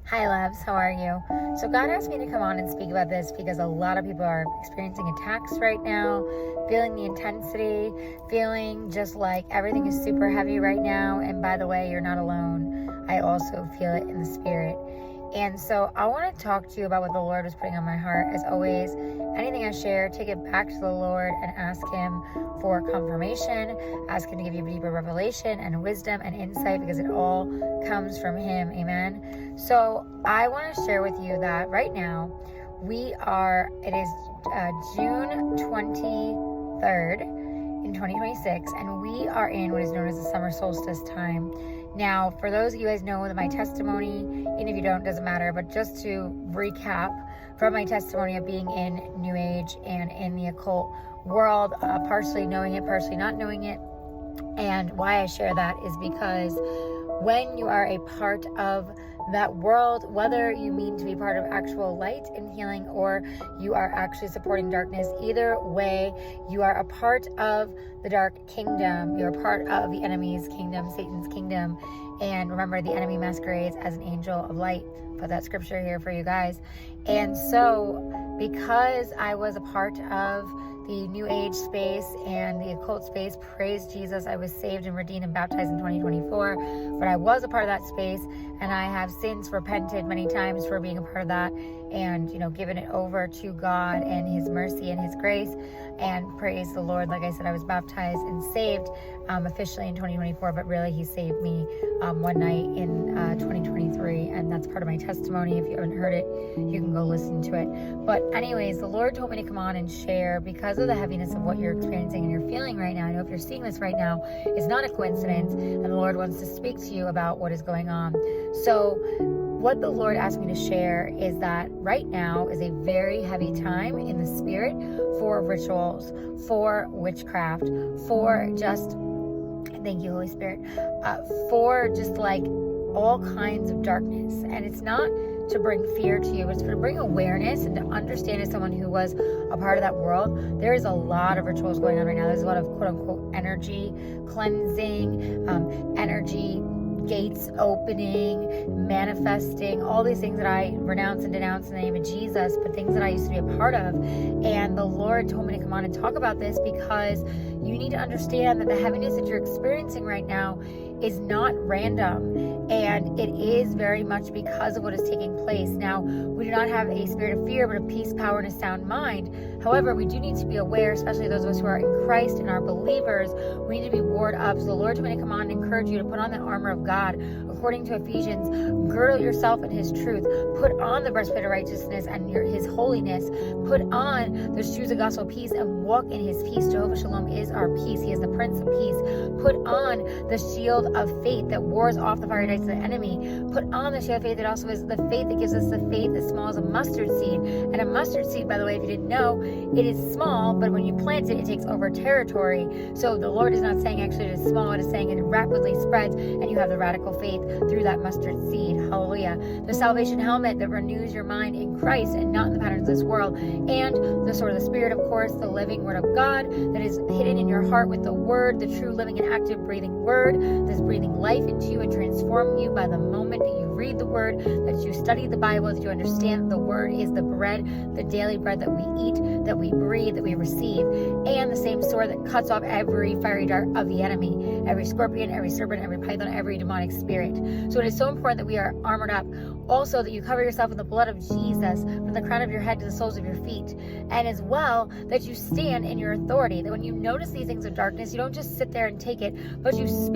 Hi, loves. How are you? So, God asked me to come on and speak about this because a lot of people are experiencing attacks right now, feeling the intensity, feeling just like everything is super heavy right now. And by the way, you're not alone. I also feel it in the spirit. And so, I want to talk to you about what the Lord was putting on my heart. As always, anything I share, take it back to the Lord and ask Him for confirmation. Ask Him to give you deeper revelation and wisdom and insight because it all comes from Him. Amen. So I want to share with you that right now it is June 23rd in 2026, and we are in what is known as the summer solstice time. Now, for those of you guys know that my testimony, and if you don't, doesn't matter, but just to recap from my testimony of being in New Age and in the occult world, partially knowing it, partially not knowing it, and why I share that is because when you are a part of that world, whether you mean to be part of actual light and healing or you are actually supporting darkness, either way, you are a part of the dark kingdom. You're a part of the enemy's kingdom, Satan's kingdom. And remember, the enemy masquerades as an angel of light. Put that scripture here for you guys. And so, because I was a part of the New Age space and the occult space, praise Jesus, I was saved and redeemed and baptized in 2024, but I was a part of that space, and I have since repented many times for being a part of that, and given it over to God and His mercy and His grace. And praise the Lord, like I said, I was baptized and saved officially in 2024, but really He saved me one night in 2023, and that's part of my testimony. If you haven't heard it, you can go listen to it. But anyways, the Lord told me to come on and share because of the heaviness of what you're experiencing and you're feeling right now. I know if you're seeing this right now, it's not a coincidence, and the Lord wants to speak to you about what is going on. So what the Lord asked me to share is that right now is a very heavy time in the spirit for rituals, for witchcraft, for just, thank you, Holy Spirit, for just like all kinds of darkness. And it's not to bring fear to you, it's to bring awareness and to understand, as someone who was a part of that world, there is a lot of rituals going on right now. There's a lot of quote unquote energy cleansing, energy gates opening, manifesting, all these things that I renounce and denounce in the name of Jesus, but things that I used to be a part of. And the Lord told me to come on and talk about this because you need to understand that the heaviness that you're experiencing right now is not random, and it is very much because of what is taking place. Now, we do not have a spirit of fear, but of peace, power, and a sound mind. However, we do need to be aware, especially those of us who are in Christ and are believers, we need to be ward up. So the Lord told me to come on and encourage you to put on the armor of God. According to Ephesians, girdle yourself in His truth. Put on the breastplate of righteousness and His holiness. Put on the shoes of gospel peace and walk in His peace. Jehovah Shalom is our peace. He is the Prince of Peace. Put on the shield of faith that wars off the fiery darts of the enemy. Put on the shield of faith that also is the faith that gives us the faith as small as a mustard seed. And a mustard seed, by the way, if you didn't know, it is small, but when you plant it, it takes over territory. So the Lord is not saying actually it is small, it is saying it rapidly spreads, and you have the radical faith through that mustard seed. Hallelujah. The salvation helmet that renews your mind in Christ and not in the patterns of this world. And the sword of the Spirit, of course, the living Word of God that is hidden in your heart with the Word, the true living and active breathing Word that's breathing life into you and transforming you by the moment that you read the Word, that you study the Bible, that you understand the Word is the bread, the daily bread that we eat, that we breathe, that we receive. And the same sword that cuts off every fiery dart of the enemy, every scorpion, every serpent, every python, every demonic spirit. So it is so important that we are armored up. Also, that you cover yourself in the blood of Jesus from the crown of your head to the soles of your feet. And as well, that you stand in your authority. That when you notice these things of darkness, you don't just sit there and take it, but you speak